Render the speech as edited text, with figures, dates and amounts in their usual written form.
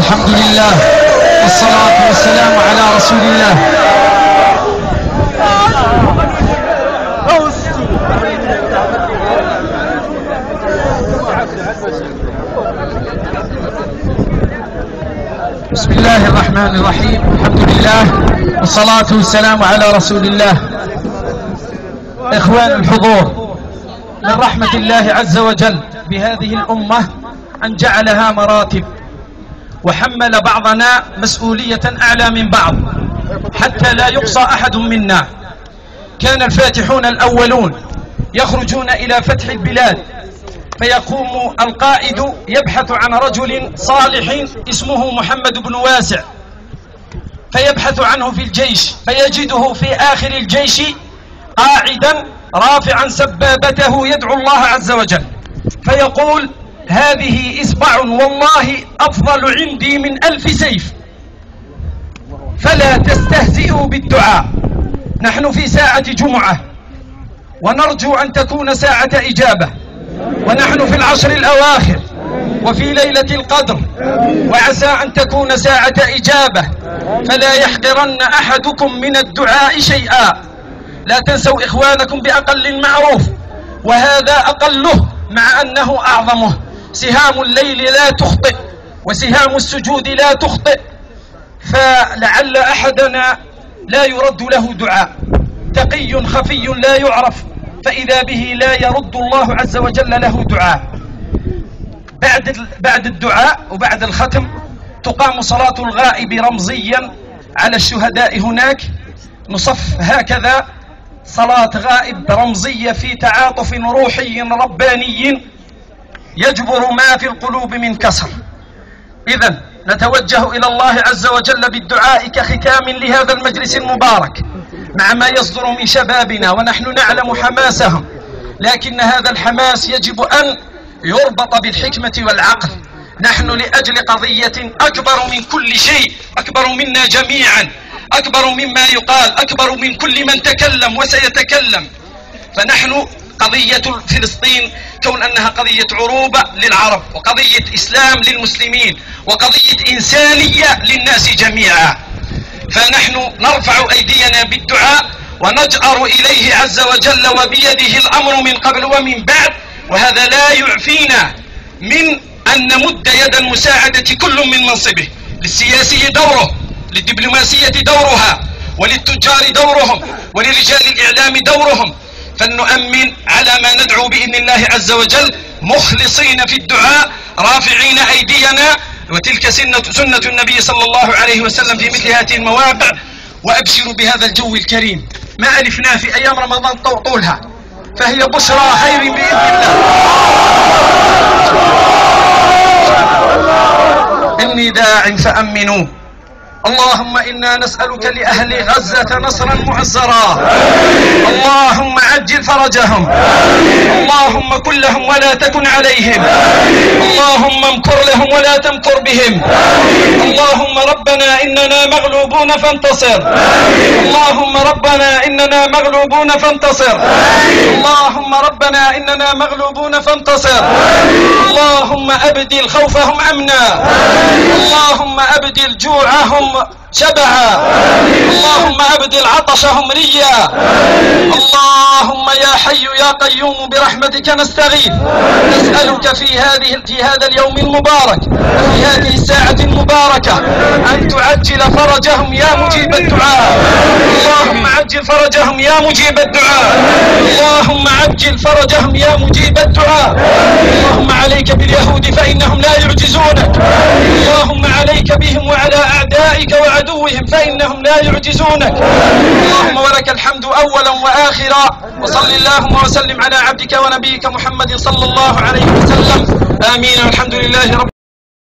الحمد لله والصلاة والسلام على رسول الله. بسم الله الرحمن الرحيم. الحمد لله والصلاة والسلام على رسول الله. إخوان الحضور، من رحمة الله عز وجل بهذه الأمة أن جعلها مراتب، وحمل بعضنا مسؤولية أعلى من بعض حتى لا يقصى أحد منا. كان الفاتحون الأولون يخرجون إلى فتح البلاد، فيقوم القائد يبحث عن رجل صالح اسمه محمد بن واسع، فيبحث عنه في الجيش فيجده في آخر الجيش قاعدا رافعا سبابته يدعو الله عز وجل، فيقول: هذه إصبع والله أفضل عندي من 1000 سيف، فلا تستهزئوا بالدعاء. نحن في ساعة جمعة ونرجو أن تكون ساعة إجابة، ونحن في العشر الأواخر وفي ليلة القدر، وعسى أن تكون ساعة إجابة، فلا يحقرن أحدكم من الدعاء شيئا. لا تنسوا إخوانكم بأقل المعروف، وهذا أقله مع أنه أعظمه. سهام الليل لا تخطئ وسهام السجود لا تخطئ، فلعل أحدنا لا يرد له دعاء، تقي خفي لا يعرف، فإذا به لا يرد الله عز وجل له دعاء. بعد الدعاء وبعد الختم تقام صلاة الغائب رمزيا على الشهداء هناك، نصف هكذا صلاة غائب رمزية في تعاطف روحي رباني يجبر ما في القلوب من كسر. إذن نتوجه إلى الله عز وجل بالدعاء كختام لهذا المجلس المبارك، مع ما يصدر من شبابنا ونحن نعلم حماسهم، لكن هذا الحماس يجب أن يربط بالحكمة والعقل. نحن لأجل قضية أكبر من كل شيء، أكبر منا جميعا، أكبر مما يقال، أكبر من كل من تكلم وسيتكلم. فنحن قضية فلسطين كون أنها قضية عروبة للعرب، وقضية إسلام للمسلمين، وقضية إنسانية للناس جميعا، فنحن نرفع أيدينا بالدعاء ونجأر إليه عز وجل، وبيده الأمر من قبل ومن بعد. وهذا لا يعفينا من أن نمد يد المساعدة كل من منصبه. للسياسي دوره، للدبلوماسية دورها، وللتجار دورهم، ولرجال الإعلام دورهم، فلنؤمن على ما ندعو بإذن الله عز وجل مخلصين في الدعاء رافعين أيدينا، وتلك سنة النبي صلى الله عليه وسلم في مثل هذه المواقع. وأبشروا بهذا الجو الكريم، ما ألفناه في أيام رمضان طولها، فهي بشرى خير بإذن الله. إني داع فأمنوا. اللهم إنا نسألك لأهل غزة نصرا معزرا، اللهم عجل فرجهم، اللهم كن لهم ولا تكن عليهم، اللهم امكر لهم ولا تمكر بهم، اللهم ربنا إننا مغلوبون فانتصر، اللهم ربنا إننا مغلوبون فانتصر، اللهم ربنا إننا مغلوبون فانتصر، اللهم أبدل خوفهم أمنا، اللهم أبدل جوعهم شبعا، اللهم أبدل عطشهم ريا، اللهم يا حي يا قيوم برحمتك نستغيث، نسألك في هذا اليوم المبارك، في هذه الساعة المباركة، أن تعجل فرجهم يا مجيب الدعاء، اللهم عجل فرجهم يا مجيب الدعاء، اللهم عجل فرجهم يا مجيب الدعاء، اللهم عليك باليهود فإنهم لا يعجزونك، اللهم عليك بهم وعلى أعدائك وعدوهم فإنهم لا يعجزونك، اللهم ولك الحمد أولا وآخرا، وصل اللهم وسلم على عبدك ونبيك محمد صلى الله عليه وسلم. آمين. والحمد لله رب